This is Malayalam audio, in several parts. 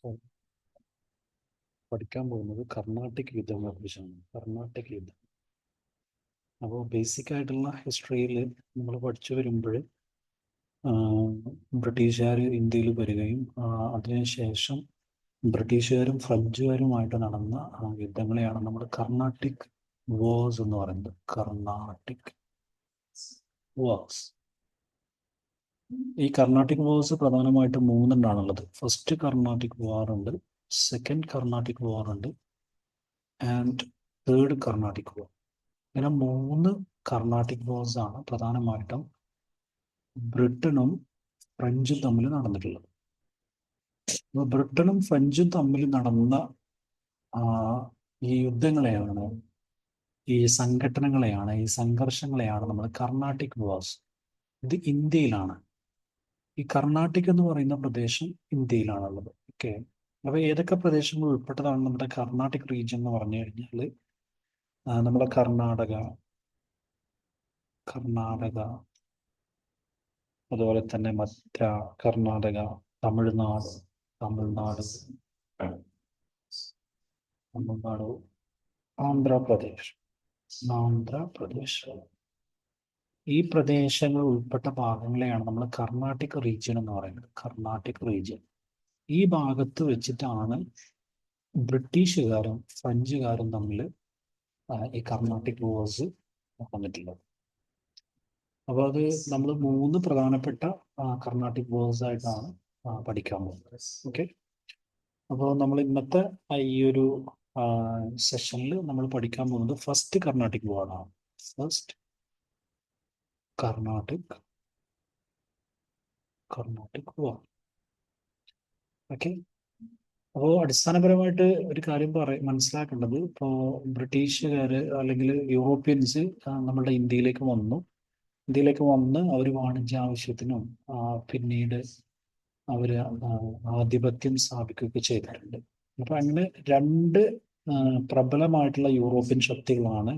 സോ പഠിക്കാൻ പോകുന്നത് കർണാട്ടിക് യുദ്ധങ്ങളെ കുറിച്ചാണ്. കർണാട്ടിക് യുദ്ധം. അപ്പോൾ ബേസിക് ആയിട്ടുള്ള ഹിസ്റ്ററിയിൽ നമ്മൾ പഠിച്ചു വരുമ്പോൾ ബ്രിട്ടീഷുകാർ ഇന്ത്യയിൽ വരികയും അതിനുശേഷം ബ്രിട്ടീഷുകാരും ഫ്രഞ്ചുകാരുമായിട്ട് നടന്ന യുദ്ധങ്ങളെയാണ് നമ്മൾ കർണാട്ടിക് വാർസ് എന്ന് പറയുന്നത്. കർണാട്ടിക് വാർസ്. ഈ കർണാട്ടിക് വാർസ് പ്രധാനമായിട്ട് മൂന്നെണ്ണാണുള്ളത്. ഫസ്റ്റ് കർണാട്ടിക് വാർ ഉണ്ട്, സെക്കൻഡ് കർണാട്ടിക് വാർ ഉണ്ട്, ആൻഡ് തേർഡ് കർണാട്ടിക് വാർ. ഇങ്ങനെ മൂന്ന് കർണാട്ടിക് വാർസ് ആണ് പ്രധാനമായിട്ടും ബ്രിട്ടനും ഫ്രഞ്ചും തമ്മിൽ നടന്നിട്ടുള്ളത്. അപ്പോൾ ബ്രിട്ടനും ഫ്രഞ്ചും തമ്മിൽ നടന്ന ഈ യുദ്ധങ്ങളെയാണ്, ഈ സംഘടനകളെയാണ്, ഈ സംഘർഷങ്ങളെയാണ് നമ്മൾ കർണാട്ടിക് വാർസ്. ഇത് ഇന്ത്യയിലാണ്. ഈ കർണാട്ടിക് എന്ന് പറയുന്ന പ്രദേശം ഇന്ത്യയിലാണുള്ളത്. ഓക്കെ. അപ്പോൾ ഏതൊക്കെ പ്രദേശങ്ങൾ ഉൾപ്പെട്ടതാണ് നമ്മുടെ കർണാട്ടിക് റീജിയൻ എന്ന് പറഞ്ഞു കഴിഞ്ഞാൽ നമ്മുടെ കർണാടക, അതുപോലെ തന്നെ മധ്യ കർണാടക, തമിഴ്നാട്, ആന്ധ്രാപ്രദേശ്. ഈ പ്രദേശങ്ങൾ ഉൾപ്പെട്ട ഭാഗങ്ങളെയാണ് നമ്മൾ കർണാട്ടിക് റീജിയൻ എന്ന് പറയുന്നത്. കർണാട്ടിക് റീജിയൻ. ഈ ഭാഗത്ത് വെച്ചിട്ടാണ് ബ്രിട്ടീഷുകാരും ഫ്രഞ്ചുകാരും തമ്മിൽ ഈ കർണാട്ടിക് വാർസ് വന്നിട്ടുള്ളത്. അപ്പോൾ അത് നമ്മൾ മൂന്ന് പ്രധാനപ്പെട്ട കർണാട്ടിക് വാർസ് ആയിട്ടാണ് പഠിക്കാൻ പോകുന്നത്. ഓക്കെ. അപ്പോൾ നമ്മൾ ഇന്നത്തെ ഈ ഒരു സെഷനിൽ നമ്മൾ പഠിക്കാൻ പോകുന്നത് ഫസ്റ്റ് കർണാട്ടിക് വാറാണ്. ഫസ്റ്റ് കർണാട്ടിക് വാർ. ഓക്കെ. അപ്പോൾ അടിസ്ഥാനപരമായിട്ട് ഒരു കാര്യം മനസ്സിലാക്കേണ്ടത്, ഇപ്പോൾ ബ്രിട്ടീഷുകാർ അല്ലെങ്കിൽ യൂറോപ്യൻസ് നമ്മളുടെ ഇന്ത്യയിലേക്ക് വന്ന് അവർ വാണിജ്യ ആവശ്യത്തിനും പിന്നീട് അവർ ആധിപത്യം സ്ഥാപിക്കുകയൊക്കെ ചെയ്തിട്ടുണ്ട്. അപ്പൊ അങ്ങനെ രണ്ട് പ്രബലമായിട്ടുള്ള യൂറോപ്യൻ ശക്തികളാണ്.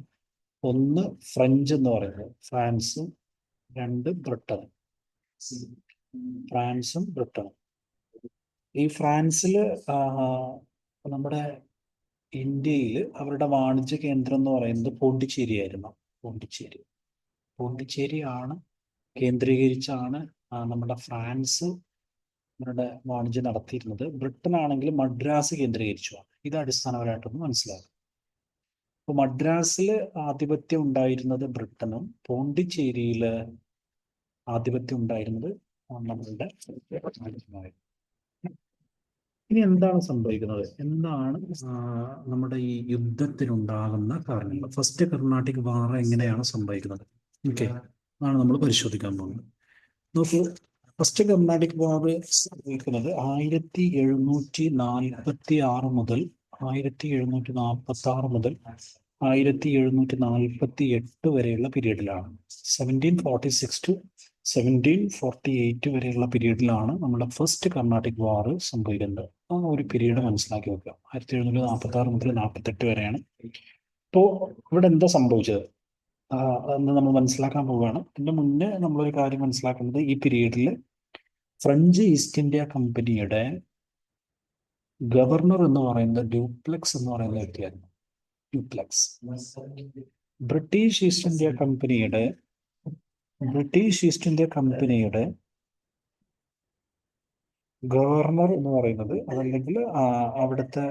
ഒന്ന് ഫ്രഞ്ച് എന്ന് പറയുന്നത്, ഫ്രാൻസും. രണ്ട് ബ്രിട്ടനും. ഈ ഫ്രാൻസിൽ നമ്മുടെ ഇന്ത്യയിൽ അവരുടെ വാണിജ്യ കേന്ദ്രം എന്ന് പറയുന്നത് പോണ്ടിച്ചേരി ആയിരുന്നു. പോണ്ടിച്ചേരി ആണ് കേന്ദ്രീകരിച്ചാണ് നമ്മുടെ ഫ്രാൻസ് അവരുടെ വാണിജ്യം നടത്തിയിരുന്നത്. ബ്രിട്ടൻ ആണെങ്കിൽ മദ്രാസ് കേന്ദ്രീകരിച്ചുമാണ്. ഇത് അടിസ്ഥാനപരമായിട്ടൊന്ന് മനസ്സിലാക്കുക. അപ്പോൾ മദ്രാസിൽ ആധിപത്യം ഉണ്ടായിരുന്നത് ബ്രിട്ടനും, പോണ്ടിച്ചേരിയിൽ ആധിപത്യം ഉണ്ടായിരുന്നത് നമ്മളുടെ രാജ്യമായിരുന്നു. ഇനി എന്താണ് സംഭവിക്കുന്നത്, എന്താണ് നമ്മുടെ ഈ യുദ്ധത്തിനുണ്ടാകുന്ന കാരണങ്ങൾ, ഫസ്റ്റ് കർണാട്ടിക് വാർ എങ്ങനെയാണ് സംഭവിക്കുന്നത്, ഓക്കെ, ആണ് നമ്മൾ പരിശോധിക്കാൻ പോകുന്നത്. നോക്കൂ, ഫസ്റ്റ് കർണാട്ടിക് വാർ സംഭവിക്കുന്നത് 1746 മുതൽ 1748 വരെയുള്ള പീരീഡിലാണ്. 1746 ടു 1748 വരെയുള്ള പീരീഡിലാണ് നമ്മുടെ ഫസ്റ്റ് കർണാട്ടിക് വാർ സംഭവിക്കുന്നത്. ആ ഒരു പീരീഡ് മനസ്സിലാക്കി വെക്കുക. 1746 മുതൽ 48 വരെയാണ്. ഇപ്പോൾ ഇവിടെ എന്താ സംഭവിച്ചത് എന്ന് നമ്മൾ മനസ്സിലാക്കാൻ പോവുകയാണ്. അതിന്റെ മുന്നേ നമ്മളൊരു കാര്യം മനസ്സിലാക്കുന്നത്, ഈ പീരീഡിൽ ഫ്രഞ്ച് ഈസ്റ്റ് ഇന്ത്യ കമ്പനിയുടെ ഗവർണർ എന്ന് പറയുന്നത് ഡ്യൂപ്ലെക്സ് എന്ന് പറയുന്ന വ്യക്തിയായിരുന്നു. ബ്രിട്ടീഷ് ഈസ്റ്റ് ഇന്ത്യ കമ്പനിയുടെ ഗവർണർ എന്ന് പറയുന്നത്, അതല്ലെങ്കിൽ അവിടുത്തെ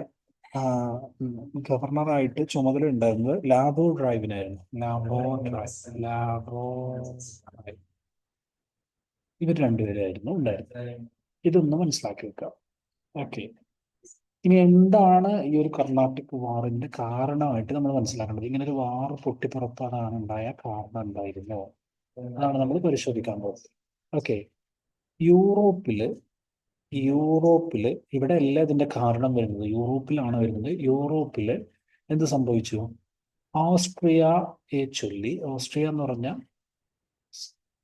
ഗവർണറായിട്ട് ചുമതല ഉണ്ടായിരുന്നത് ലാബോ ഡ്രൈവിനായിരുന്നു. ഇവർ രണ്ടുപേരായിരുന്നു ഉണ്ടായിരുന്നത്. ഇതൊന്ന് മനസ്സിലാക്കി വെക്കാം. ഓക്കെ. ഇനി എന്താണ് ഈ ഒരു കർണാട്ടിക് വാറിന്റെ കാരണമായിട്ട് നമ്മൾ മനസ്സിലാക്കേണ്ടത്? ഇങ്ങനെ ഒരു വാർ പൊട്ടിപ്പുറപ്പെടാൻ ഉണ്ടായ കാരണം എന്തായിരുന്നു, അതാണ് നമ്മൾ പരിശോധിക്കാൻ പോകുന്നത്. ഓക്കെ. യൂറോപ്പില് ഇവിടെ അല്ല ഇതിന്റെ കാരണം വരുന്നത്, യൂറോപ്പിലാണ് വരുന്നത്. യൂറോപ്പില് എന്ത് സംഭവിച്ചു? ഓസ്ട്രിയ എന്ന് പറഞ്ഞ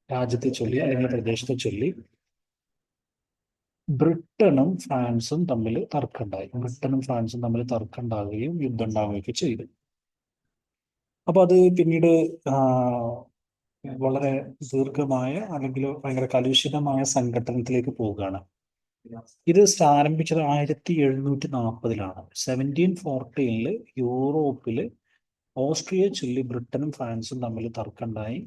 രാജ്യത്തെ ചൊല്ലി അല്ലെങ്കിൽ പ്രദേശത്തെ ചൊല്ലി ബ്രിട്ടനും ഫ്രാൻസും തമ്മിൽ തർക്കമുണ്ടാകുകയും യുദ്ധം ഉണ്ടാവുകയൊക്കെ ചെയ്തു. അപ്പൊ അത് പിന്നീട് വളരെ ദീർഘമായ അല്ലെങ്കിൽ ഭയങ്കര കലുഷിതമായ സംഘട്ടനത്തിലേക്ക് പോവുകയാണ്. ഇത് ആരംഭിച്ചത് 1740-ലാണ്. 1714 യൂറോപ്പില് ഓസ്ട്രിയ ചൊല്ലി ബ്രിട്ടനും ഫ്രാൻസും തമ്മിൽ തർക്കമുണ്ടായി,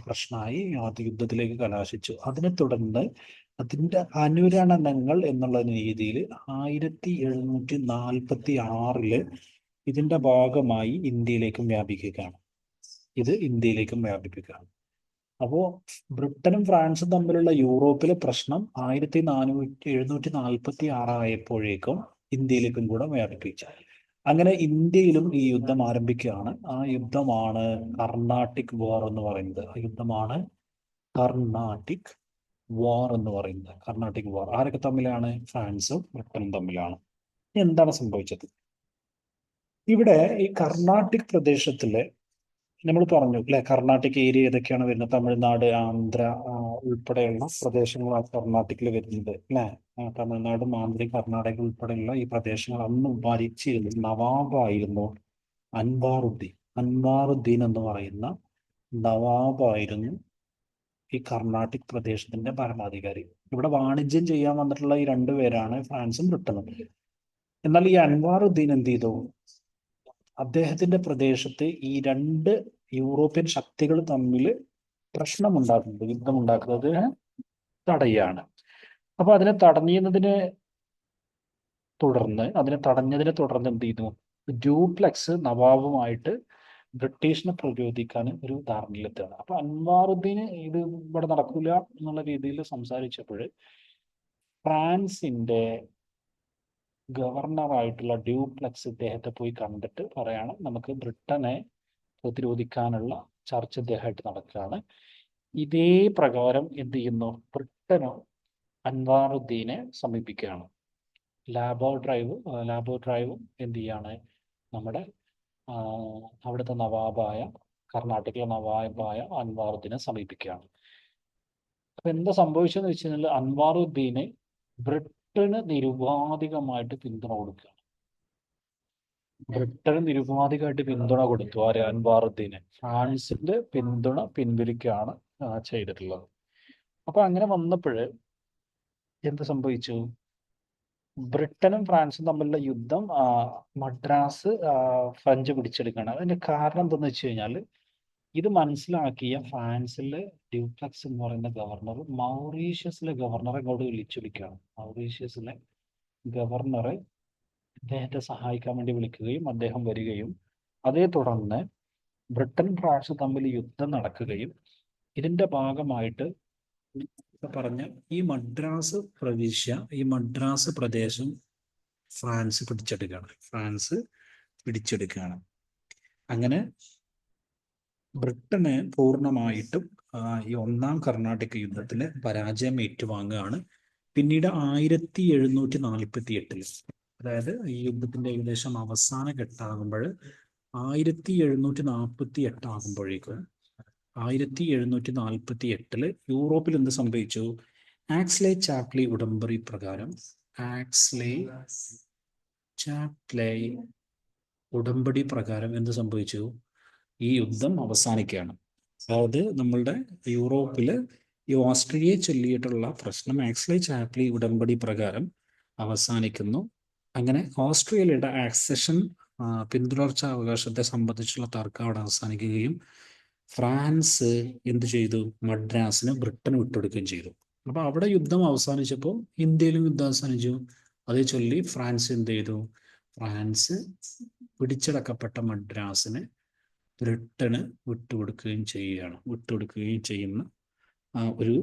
പ്രശ്നമായി, അത് യുദ്ധത്തിലേക്ക് കലാശിച്ചു. അതിനെ തുടർന്ന് അതിന്റെ അനുരണനങ്ങൾ എന്നുള്ള രീതിയിൽ 1746 ഇതിന്റെ ഭാഗമായി ഇന്ത്യയിലേക്കും വ്യാപിക്കുകയാണ്. ഇത് ഇന്ത്യയിലേക്കും വ്യാപിപ്പിക്കുകയാണ്. അപ്പോ ബ്രിട്ടനും ഫ്രാൻസും തമ്മിലുള്ള യൂറോപ്പിലെ പ്രശ്നം 1746 ആയപ്പോഴേക്കും ഇന്ത്യയിലേക്കും കൂടെ വ്യാപിപ്പിച്ചു. അങ്ങനെ ഇന്ത്യയിലും ഈ യുദ്ധം ആരംഭിക്കുകയാണ്. ആ യുദ്ധമാണ് കർണാട്ടിക് വാർ എന്ന് പറയുന്നത്. ആ യുദ്ധമാണ് കർണാട്ടിക് വാർ എന്ന് പറയുന്നത്. കർണാട്ടിക് വാർ ആരൊക്കെ തമ്മിലാണ്? ഫ്രാൻസും ബ്രിട്ടനും തമ്മിലാണ്. എന്താണ് സംഭവിച്ചത്? ഇവിടെ ഈ കർണാട്ടിക് പ്രദേശത്തിലെ നമ്മൾ പറഞ്ഞു അല്ലെ, കർണാട്ടിക് ഏരിയ ഏതൊക്കെയാണ് വരുന്നത്? തമിഴ്നാട്, ആന്ധ്ര ഉൾപ്പെടെയുള്ള പ്രദേശങ്ങളാണ് കർണാട്ടിക്കിൽ വരുന്നത് അല്ലെ. തമിഴ്നാടും ആന്ധ്രയും കർണാടക ഉൾപ്പെടെയുള്ള ഈ പ്രദേശങ്ങൾ അന്ന് ഭരിച്ചിരുന്നത് നവാബായിരുന്നു അൻവാറുദ്ദീൻ. അൻവാറുദ്ദീൻ എന്ന് പറയുന്ന നവാബായിരുന്നു ഈ കർണാട്ടിക് പ്രദേശത്തിന്റെ ഭരണാധികാരി. ഇവിടെ വാണിജ്യം ചെയ്യാൻ വന്നിട്ടുള്ള ഈ രണ്ടുപേരാണ് ഫ്രാൻസും ബ്രിട്ടനും. എന്നാൽ ഈ അൻവാറുദ്ദീൻ എന്ത് ചെയ്തു? അദ്ദേഹത്തിന്റെ പ്രദേശത്ത് ഈ രണ്ട് യൂറോപ്യൻ ശക്തികൾ തമ്മിൽ പ്രശ്നമുണ്ടാക്കുന്നത്, യുദ്ധമുണ്ടാക്കുന്നത് തടയുകയാണ്. അപ്പൊ അതിനെ തടഞ്ഞതിനെ തുടർന്ന് എന്ത് ചെയ്തു? ഡ്യൂപ്ലെക്സ് നവാബുമായിട്ട് ബ്രിട്ടീഷിനെ പ്രതിരോധിക്കാൻ ഒരു ധാരണയിലെത്തുകയാണ്. അപ്പൊ അൻവാറുദ്ദീന് ഇത് ഇവിടെ നടക്കില്ല എന്നുള്ള രീതിയിൽ സംസാരിച്ചപ്പോൾ ഫ്രാൻസിന്റെ ഗവർണറായിട്ടുള്ള ഡ്യൂപ്ലെക്സ് ഇദ്ദേഹത്തെ പോയി കണ്ടിട്ട് പറയാണ്, നമുക്ക് ബ്രിട്ടനെ പ്രതിരോധിക്കാനുള്ള ചർച്ച ഇദ്ദേഹമായിട്ട് നടക്കുകയാണ്. ഇതേ പ്രകാരം എന്ത് ചെയ്യുന്നു? ബ്രിട്ടനും അൻവാറുദ്ദീനെ സമീപിക്കുകയാണ്. ലാബോ ഡ്രൈവും എന്ത് ചെയ്യാണ്? നമ്മുടെ അവിടുത്തെ നവാബായ, കർണാടകയിലെ നവാബായ അൻവാറുദ്ദീനെ സമീപിക്കുകയാണ്. അപ്പൊ എന്താ സംഭവിച്ചതെന്ന് വെച്ച് കഴിഞ്ഞാൽ അൻവാറുദ്ദീന് ബ്രിട്ടന് നിരുപാധികമായിട്ട് പിന്തുണ കൊടുക്കുകയാണ്. ബ്രിട്ടന് നിരുപാധികമായിട്ട് പിന്തുണ കൊടുത്തു. ആര്? അൻവാറുദ്ദീന്. ഫ്രാൻസിന്റെ പിന്തുണ പിൻവലിക്കുകയാണ് ചെയ്തിട്ടുള്ളത്. അപ്പൊ അങ്ങനെ വന്നപ്പോൾ എന്ത് സംഭവിച്ചു? ബ്രിട്ടനും ഫ്രാൻസും തമ്മിലുള്ള യുദ്ധം, മദ്രാസ് ഫ്രഞ്ച് പിടിച്ചെടുക്കുകയാണ്. അതിന്റെ കാരണം എന്താണെന്ന് വെച്ച് കഴിഞ്ഞാൽ, ഇത് മനസ്സിലാക്കിയ ഫ്രാൻസിലെ ഡ്യൂപ്ലെക്സ് എന്ന് പറയുന്ന ഗവർണർ മൗറീഷ്യസിലെ ഗവർണറെ ഇങ്ങോട്ട് വിളിക്കുകയാണ്. മൗറീഷ്യസിലെ ഗവർണറെ അദ്ദേഹത്തെ സഹായിക്കാൻ വേണ്ടി വിളിക്കുകയും അദ്ദേഹം വരികയും അതേ തുടർന്ന് ബ്രിട്ടൻ ഫ്രാൻസും തമ്മിൽ യുദ്ധം നടക്കുകയും ഇതിന്റെ ഭാഗമായിട്ട് പറഞ്ഞ ഈ മദ്രാസ് പ്രവിശ്യ, ഈ മദ്രാസ് പ്രദേശം ഫ്രാൻസ് പിടിച്ചെടുക്കുകയാണ്. അങ്ങനെ ബ്രിട്ടന് പൂർണ്ണമായിട്ടും ഈ ഒന്നാം കർണാട്ടിക് യുദ്ധത്തില് പരാജയം ഏറ്റുവാങ്ങുകയാണ്. പിന്നീട് 1748, അതായത് ഈ യുദ്ധത്തിന്റെ ഏകദേശം അവസാന ഘട്ടമാകുമ്പോൾ 1748 ആകുമ്പോഴേക്കും 1748 യൂറോപ്പിൽ എന്ത് സംഭവിച്ചു? ആക്സ്ലേ ചാപ്ലി ഉടമ്പടി പ്രകാരം എന്ത് സംഭവിച്ചു? ഈ യുദ്ധം അവസാനിക്കുകയാണ്. അതായത് നമ്മളുടെ യൂറോപ്പില് ഈ ഓസ്ട്രിയയെ ചൊല്ലിയിട്ടുള്ള പ്രശ്നം ആക്സ്ലേ ചാപ്ലി ഉടമ്പടി പ്രകാരം അവസാനിക്കുന്നു. അങ്ങനെ ഓസ്ട്രേലിയയുടെ ആക്സഷൻ, പിന്തുടർച്ചാ അവകാശത്തെ സംബന്ധിച്ചുള്ള തർക്കം അവിടെ അവസാനിക്കുകയും ഫ്രാൻസ് എന്ത് ചെയ്തു? മദ്രാസിന് ബ്രിട്ടന് വിട്ടുകൊടുക്കുകയും ചെയ്തു. അപ്പൊ അവിടെ യുദ്ധം അവസാനിച്ചപ്പോൾ ഇന്ത്യയിലും യുദ്ധം അവസാനിച്ചു. അതേ ചൊല്ലി ഫ്രാൻസ് എന്ത് ചെയ്തു? ഫ്രാൻസ് പിടിച്ചടക്കപ്പെട്ട മദ്രാസിന് ബ്രിട്ടന് വിട്ടുകൊടുക്കുകയും ചെയ്യുന്ന ഒരു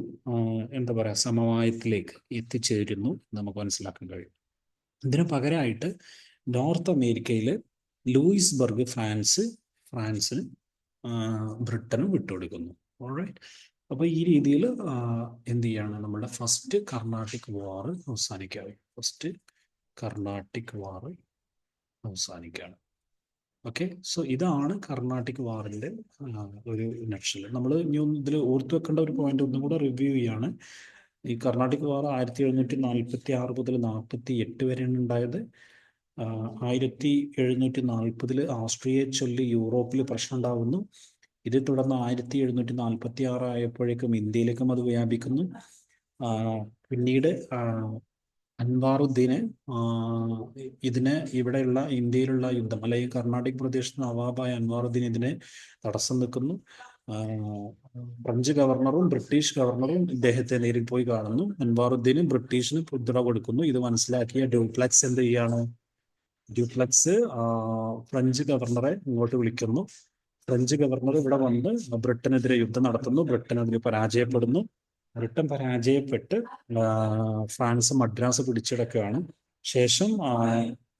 എന്താ പറയുക, സമവായത്തിലേക്ക് എത്തിച്ചേരുന്നു നമുക്ക് മനസ്സിലാക്കാൻ കഴിയും. ഇതിന് പകരമായിട്ട് നോർത്ത് അമേരിക്കയിൽ ലൂയിസ്ബർഗ് ഫ്രാൻസിന് ബ്രിട്ടനും വിട്ടുകൊടുക്കുന്നു. ഓൾറൈറ്റ്. അപ്പൊ ഈ രീതിയിൽ എന്ത് ചെയ്യാണ്? നമ്മുടെ ഫസ്റ്റ് കർണാട്ടിക് വാർ അവസാനിക്കുകയാണ്. ഓക്കെ, സോ ഇതാണ് കർണാട്ടിക് വാറിന്റെ ഒരു നക്ഷൽ. നമ്മൾ ഇനി ഇതിൽ ഓർത്തു വെക്കേണ്ട ഒരു പോയിന്റ് ഒന്നും കൂടെ റിവ്യൂ ചെയ്യാണ്. ഈ കർണാട്ടിക് വാർ 1746 മുതൽ 48 വരെയാണ് ഉണ്ടായത്. 1740 ഓസ്ട്രിയയെ ചൊല്ലി യൂറോപ്പിൽ പ്രശ്നം ഉണ്ടാകുന്നു. ഇതേ തുടർന്ന് 1746 ആയപ്പോഴേക്കും ഇന്ത്യയിലേക്കും അത് വ്യാപിക്കുന്നു. പിന്നീട് അൻവാറുദ്ദീന് ഇവിടെയുള്ള ഇന്ത്യയിലുള്ള യുദ്ധം അല്ലെങ്കിൽ കർണാടിക് പ്രദേശത്ത് നവാബായ അൻവാറുദ്ദീൻ ഇതിനെ തടസ്സം നിൽക്കുന്നു. ഫ്രഞ്ച് ഗവർണറും ബ്രിട്ടീഷ് ഗവർണറും ഇദ്ദേഹത്തെ നേരിൽ പോയി കാണുന്നു. അൻവാറുദ്ദീന് ബ്രിട്ടീഷിന് പിന്തുണ കൊടുക്കുന്നു. ഇത് മനസ്സിലാക്കിയ ഡ്യൂപ്ലക്സ് എന്ത് ചെയ്യാണ്? ഡ്യൂപ്ലക്സ് ഫ്രഞ്ച് ഗവർണറെ ഇങ്ങോട്ട് വിളിക്കുന്നു. ഫ്രഞ്ച് ഗവർണർ ഇവിടെ വന്ന് ബ്രിട്ടനെതിരെ യുദ്ധം നടത്തുന്നു. ബ്രിട്ടൻ അതിൽ പരാജയപ്പെടുന്നു. ബ്രിട്ടൻ പരാജയപ്പെട്ട് ഫ്രാൻസ് മദ്രാസ് പിടിച്ചെടുക്കുകയാണ്. ശേഷം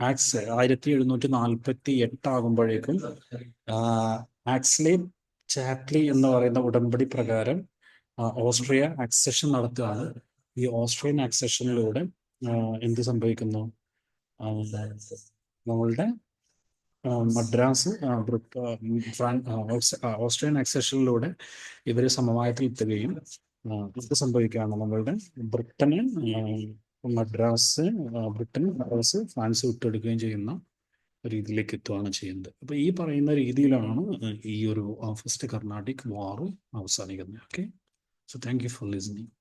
ആക്സ് 1748 ആകുമ്പോഴേക്കും ആക്സ്ലി ചാപ്ലി എന്ന് പറയുന്ന ഉടമ്പടി പ്രകാരം ഓസ്ട്രിയ ആക്സഷൻ നടത്തുകയാണ്. ഈ ഓസ്ട്രിയൻ ആക്സഷനിലൂടെ എന്ത് സംഭവിക്കുന്നു? നമ്മളുടെ മദ്രാസ് ഓസ്ട്രിയൻ ആക്സഷനിലൂടെ ഇവർ സമവായത്തിൽ എത്തുകയും ഇത് സംഭവിക്കുകയാണ്. നമ്മളുടെ ബ്രിട്ടന് മദ്രാസ് ഫ്രാൻസ് വിട്ടെടുക്കുകയും ചെയ്യുന്ന രീതിയിലേക്ക് എത്തുകയാണ് ചെയ്യുന്നത്. അപ്പൊ ഈ പറയുന്ന രീതിയിലാണ് ഈ ഒരു ഫസ്റ്റ് കർണാട്ടിക് വാർ അവസാനിക്കുന്നത്. Okay, so thank you for listening.